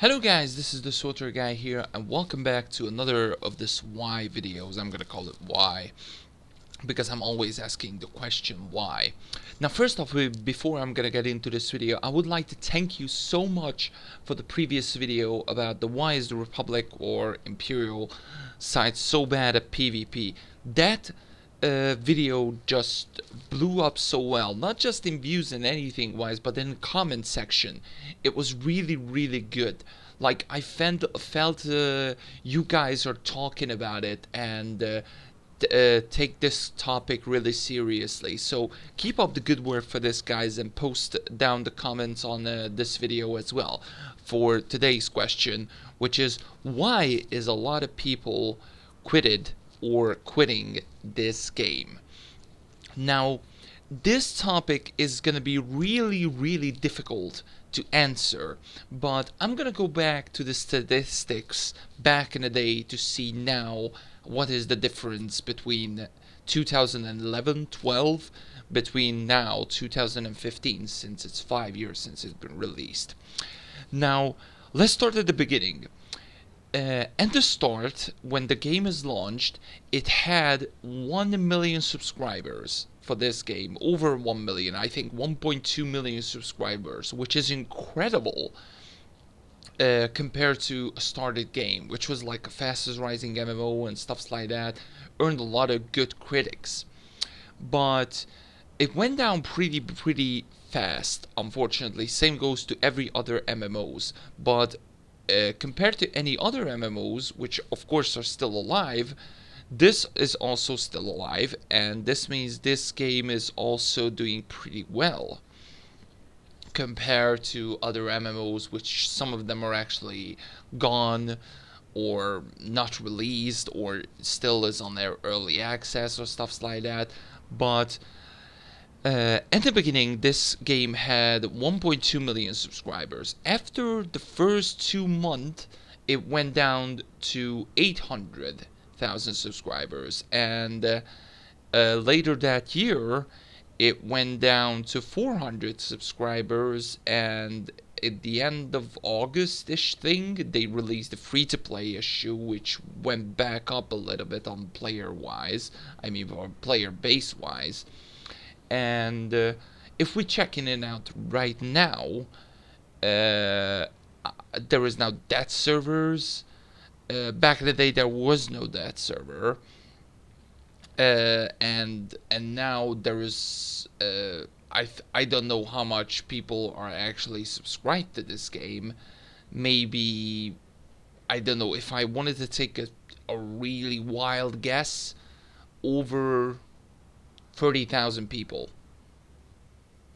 Hello guys, this is the SWTOR guy here, and welcome back to another of this why videos. I'm gonna call it why because I'm always asking the question why. Now first off, before I'm gonna get into this video, I would like to thank you so much for the previous video about the why is the Republic or Imperial side so bad at PvP. That video just blew up so well, not just in views and anything wise, but in the comment section. It was really good. Like I felt you guys are talking about it and take this topic really seriously. So keep up the good work for this, guys, and post down the comments on this video as well for today's question, which is why is a lot of people quitting this game. Now, this topic is going to be really difficult to answer, but I'm going to go back to the statistics back in the day to see now what is the difference between 2011-12 between now 2015, since it's 5 years since it's been released. Now, let's start at the beginning. At the start, when the game is launched, it had 1 million subscribers for this game. Over 1 million, I think 1.2 million subscribers, which is incredible compared to a started game, which was like a fastest rising MMO and stuff like that. Earned a lot of good critics. But it went down pretty fast, unfortunately. Same goes to every other MMOs. But compared to any other MMOs, which of course are still alive, this is also still alive, and this means this game is also doing pretty well compared to other MMOs, which some of them are actually gone or not released or still is on their early access or stuff like that. But at the beginning, this game had 1.2 million subscribers. After the first 2 months, it went down to 800,000 subscribers. And later that year, it went down to 400 subscribers. And at the end of August-ish thing, they released the free-to-play issue, which went back up a little bit on player-wise. I mean, or player base-wise. And if we check in and out right now, there is now dead servers. Back in the day, there was no dead server, and now there is. I don't know how much people are actually subscribed to this game. Maybe, I don't know, if I wanted to take a really wild guess, over 30,000 people.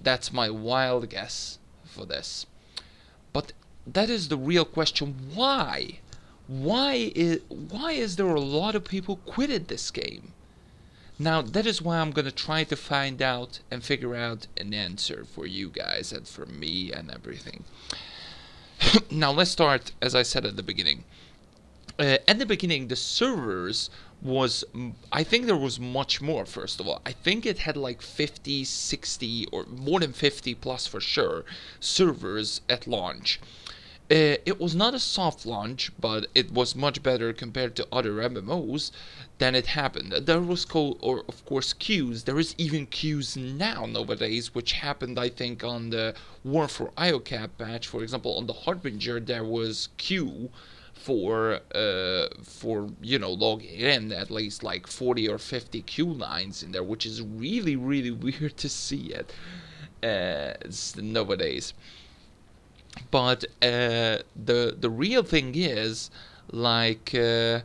That's my wild guess for this. But that is the real question. Why? Why is there a lot of people quitted this game? Now, that is why I'm going to try to find out and figure out an answer for you guys and for me and everything. Now, let's start, as I said at the beginning. At the beginning, the servers was, I think there was much more. First of all, I think it had like 50, 60, or more than 50 plus for sure servers at launch. It was not a soft launch, but it was much better compared to other MMOs than it happened. There was of course queues. There is even queues now nowadays, which happened, I think, on the War for IOCAP patch. For example, on the Harbinger, there was queue for logging in, at least like 40 or 50 queue lines in there, which is really weird to see it nowadays. But the real thing is, like, why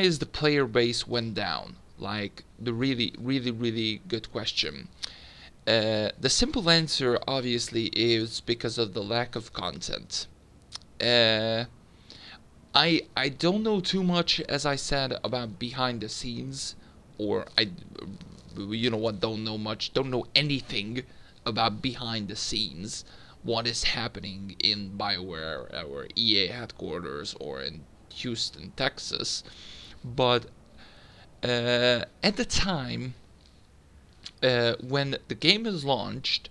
is the player base went down? Like, the really good question. The simple answer, obviously, is because of the lack of content. I don't know too much, as I said, about behind the scenes, or don't know much, don't know anything about behind the scenes, what is happening in BioWare or EA headquarters or in Houston, Texas. But at the time when the game is launched,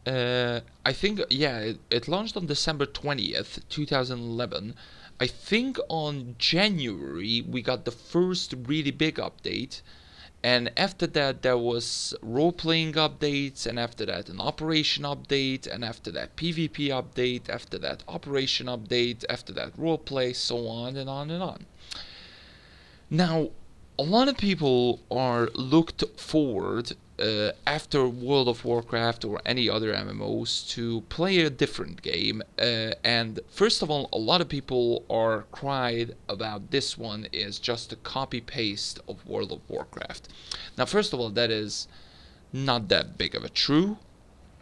I think, yeah, it launched on December 20th, 2011. I think on January we got the first really big update, and after that there was role-playing updates, and after that an operation update, and after that PvP update, after that operation update, after that roleplay, so on and on and on. Now, a lot of people are looked forward after World of Warcraft or any other MMOs to play a different game. And first of all, a lot of people are cried about this one is just a copy paste of World of Warcraft. Now, first of all, that is not that big of a true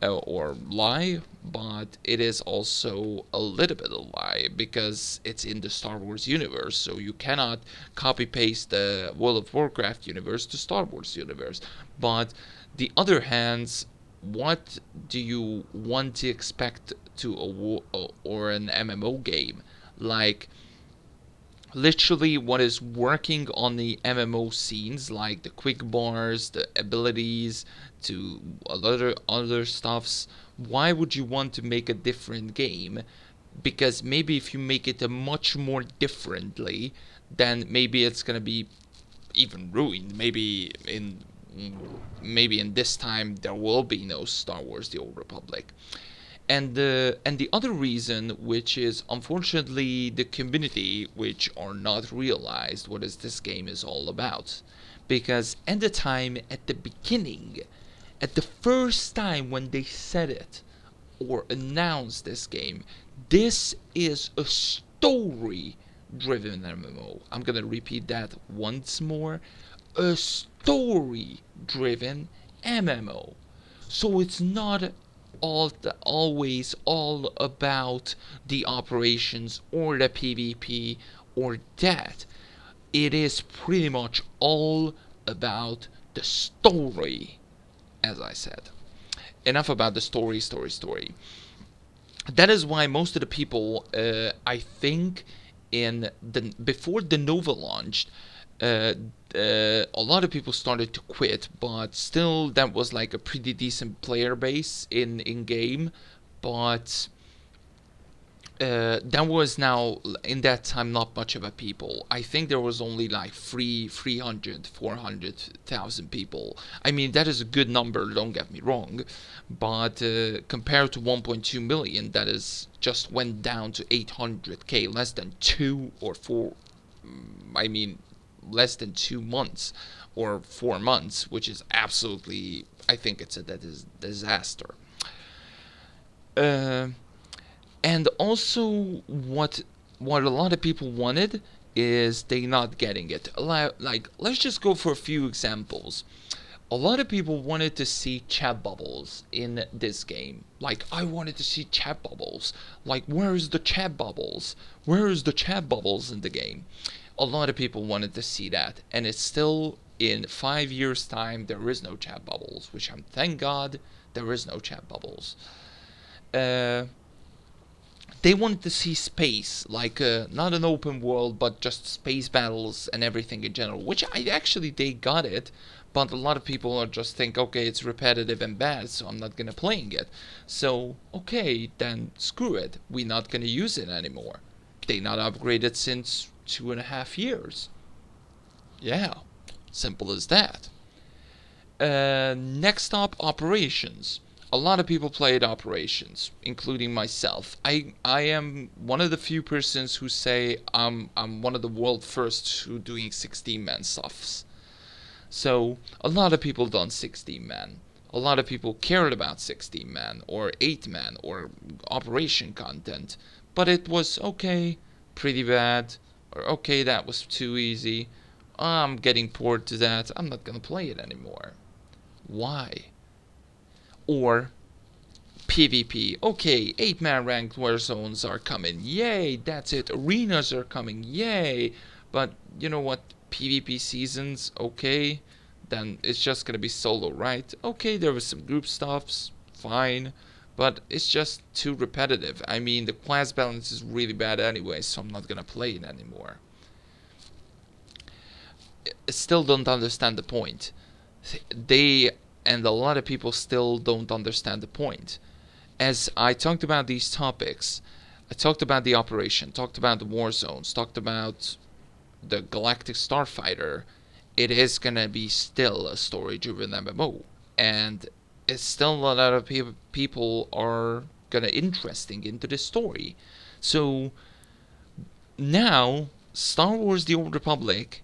or lie, but it is also a little bit a lie because it's in the Star Wars universe, so you cannot copy paste the World of Warcraft universe to Star Wars universe. But the other hand, what do you want to expect to or an MMO game? Like literally what is working on the MMO scenes, like the quick bars, the abilities, to other stuffs. Why would you want to make a different game? Because maybe if you make it a much more differently, then maybe it's gonna be even ruined. Maybe in this time there will be no Star Wars: The Old Republic. And the other reason, which is unfortunately the community, which are not realized what is this game is all about, because at the time, at the beginning, at the first time when they said it or announced this game, this is a story-driven MMO. I'm gonna repeat that once more: a story-driven MMO. So it's not always all about the operations or the PvP or that. It is pretty much all about the story, as I said. Enough about the story. That is why most of the people, I think, before the Nova launched, uh, a lot of people started to quit, but still that was like a pretty decent player base in game. But that was now in that time not much of a people. I think there was only like 400,000 people. I mean, that is a good number, don't get me wrong, but compared to 1.2 million, that is just went down to 800k, less than 2 or 4. I mean, less than 2 months or 4 months, which is absolutely, I think it's a disaster. Uh, and also, what a lot of people wanted is they not getting it. Like, let's just go for a few examples. A lot of people wanted to see chat bubbles in this game. Like, I wanted to see chat bubbles. Like, where's the chat bubbles? Where is the chat bubbles in the game? A lot of people wanted to see that, and it's still in 5 years' time there is no chat bubbles, which I'm thank God there is no chat bubbles. Uh, they wanted to see space, like not an open world, but just space battles and everything in general, which they got it, but a lot of people are just think, okay, it's repetitive and bad, so I'm not gonna playing it. So okay, then screw it, we're not gonna use it anymore. They not upgraded since 2.5 years. Yeah, simple as that. Next up, operations. A lot of people played operations, including myself. I am one of the few persons who say I'm one of the world first who doing 16-man stuffs. So a lot of people done 16-man. A lot of people cared about 16-man or 8-man or operation content, but it was okay, pretty bad, or okay, that was too easy. I'm getting bored to that. I'm not gonna play it anymore. Why? Or PvP. Okay, 8-man ranked war zones are coming. Yay, that's it. Arenas are coming. Yay. But you know what? PvP seasons, okay. Then it's just gonna be solo, right? Okay, there was some group stuffs, fine. But it's just too repetitive. I mean, the class balance is really bad anyway, so I'm not gonna play it anymore. I still don't understand the point. They and a lot of people still don't understand the point. as I talked about these topics, I talked about the operation, talked about the war zones, talked about the Galactic Starfighter. It is gonna be still a story-driven MMO, and it's still a lot of people are gonna interesting into this story. So now, Star Wars: The Old Republic,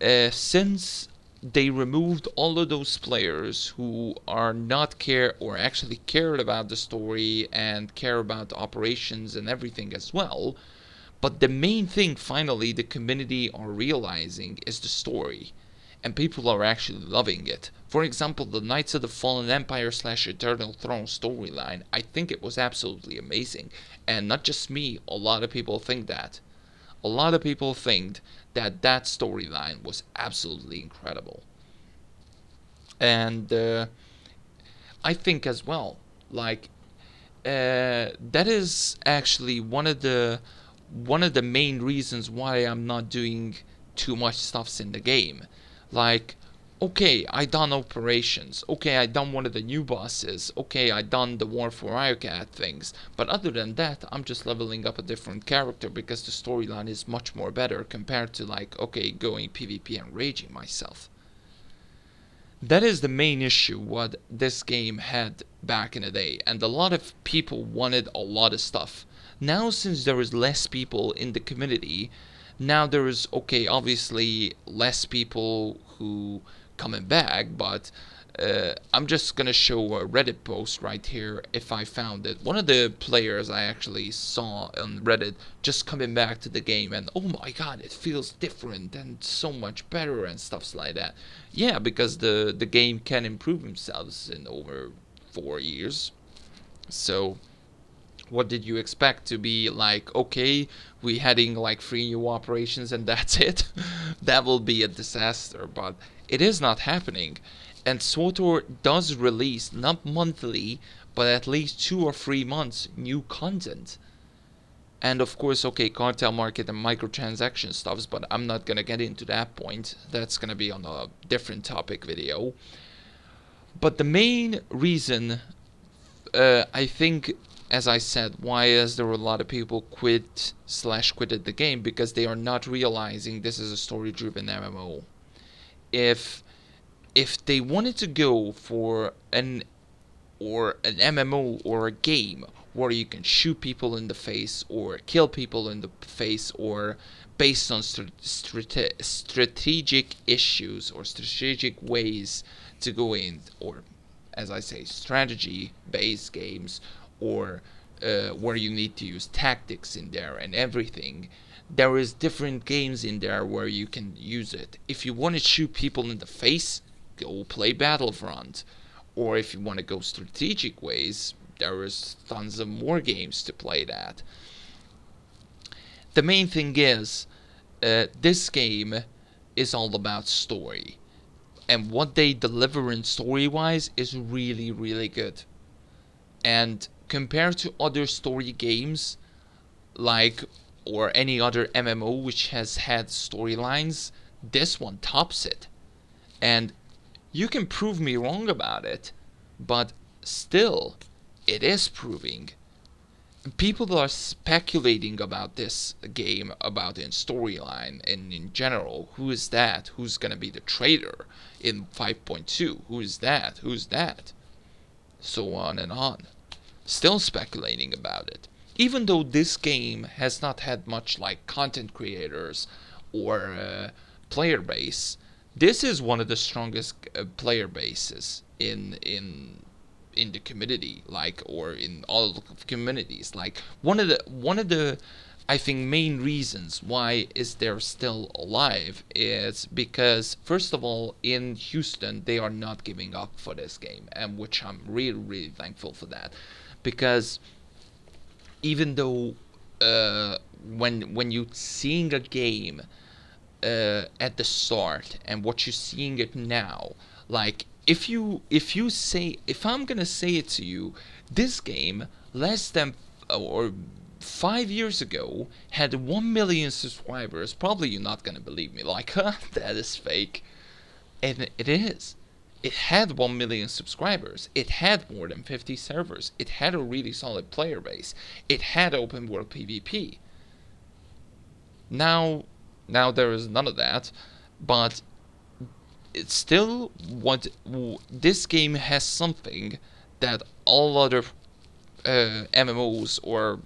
since they removed all of those players who are not care or actually cared about the story and care about the operations and everything as well, but the main thing finally the community are realizing is the story, and people are actually loving it. For example, the Knights of the Fallen Empire slash Eternal Throne storyline, I think it was absolutely amazing. And not just me, a lot of people think that. A lot of people think that that storyline was absolutely incredible. And I think as well, like that is actually one of the main reasons why I'm not doing too much stuffs in the game. Like, okay, I done operations. Okay, I done one of the new bosses. Okay, I done the War for Iocat things. But other than that, I'm just leveling up a different character because the storyline is much more better compared to like, okay, going PvP and raging myself. That is the main issue what this game had back in the day, and a lot of people wanted a lot of stuff. Now, since there is less people in the community, now there is, okay, obviously less people who coming back, but I'm just gonna show a Reddit post right here if I found it. One of the players I actually saw on Reddit just coming back to the game, and oh my god, it feels different and so much better and stuffs like that. Yeah, because the game can improve themselves in over 4 years. So what did you expect to be like? Okay, we heading like 3 new operations and that's it. That will be a disaster, but it is not happening. And SWTOR does release not monthly but at least 2 or 3 months new content. And of course, okay, cartel market and microtransaction stuffs, but I'm not gonna get into that point. That's gonna be on a different topic video. But the main reason, I think, as I said, why is there a lot of people quitted the game, because they are not realizing this is a story-driven MMO. If they wanted to go for an MMO or a game where you can shoot people in the face or kill people in the face, or based on strategic issues or strategic ways to go in, or as I say, strategy based games, or where you need to use tactics in there and everything, there is different games in there where you can use it. If you want to shoot people in the face, go play Battlefront. Or if you want to go strategic ways, there is tons of more games to play that. The main thing is, this game is all about story. And what they deliver in story-wise is really, really good. And compared to other story games, like, or any other MMO which has had storylines, this one tops it. And you can prove me wrong about it, but still, it is proving. People are speculating about this game, about in storyline and in general. Who is that? Who's gonna be the traitor in 5.2? Who is that? Who's that? So on and on. Still speculating about it. Even though this game has not had much like content creators or player base, this is one of the strongest player bases in the community, like, or in all of communities. Like, one of the I think main reasons why is they're still alive is because, first of all, in Houston they are not giving up for this game, and which I'm really, really thankful for that, because even though when you seeing a game at the start and what you're seeing it now, like, if I'm gonna say it to you, this game less than or 5 years ago had 1 million subscribers, probably you're not gonna believe me, like, huh, that is fake. And it is. It had 1 million subscribers. It had more than 50 servers. It had a really solid player base. It had open world PvP. Now there is none of that, but it's still this game has something that all other MMOs or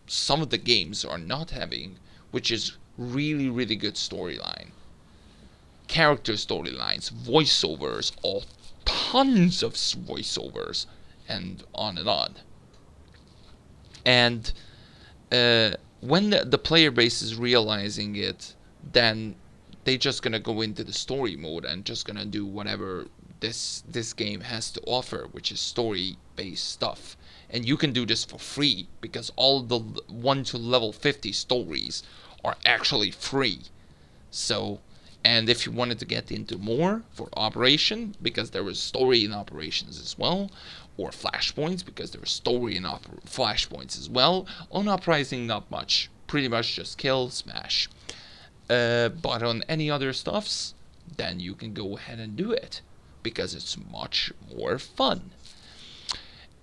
some of the games are not having, which is really, really good storyline. Character storylines, voiceovers, tons of voiceovers, and on and on. And when the player base is realizing it, then they just gonna go into the story mode and just gonna do whatever this game has to offer, which is story based stuff. And you can do this for free because all the 1 to level 50 stories are actually free. So, and if you wanted to get into more for Operation, because there was story in Operations as well, or Flashpoints, because there was story in Flashpoints as well. On Uprising, not much. Pretty much just kill, smash. But on any other stuffs, then you can go ahead and do it, because it's much more fun.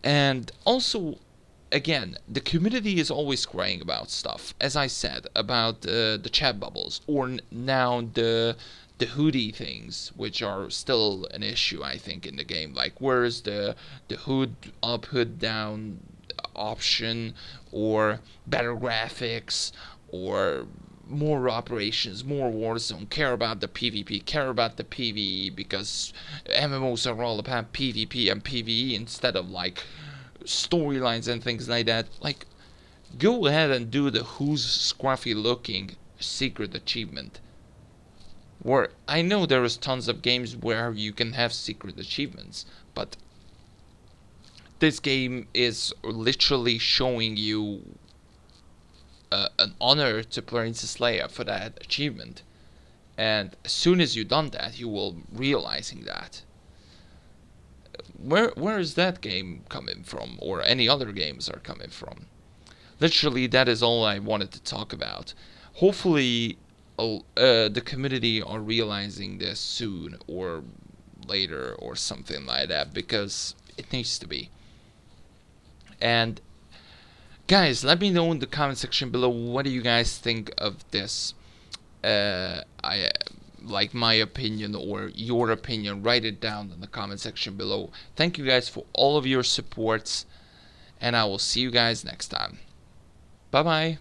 And also, again, the community is always crying about stuff. As I said, about the chat bubbles, or now the hoodie things, which are still an issue, I think, in the game. Like, where's the hood up, hood down option, or better graphics, or more operations, more Warzone, care about the PvP, care about the PvE, because MMOs are all about PvP and PvE instead of like storylines and things like that. Like, go ahead and do the who's scruffy looking secret achievement. Where I know there is tons of games where you can have secret achievements, but this game is literally showing you an honor to Princess Leia for that achievement. And as soon as you've done that, you will realizing that. Where is that game coming from, or any other games are coming from? Literally, that is all I wanted to talk about. Hopefully, the community are realizing this soon or later or something like that, because it needs to be. And guys, let me know in the comment section below, what do you guys think of this? Like my opinion or your opinion. Write it down in the comment section below. Thank you guys for all of your supports, and I will see you guys next time. Bye bye.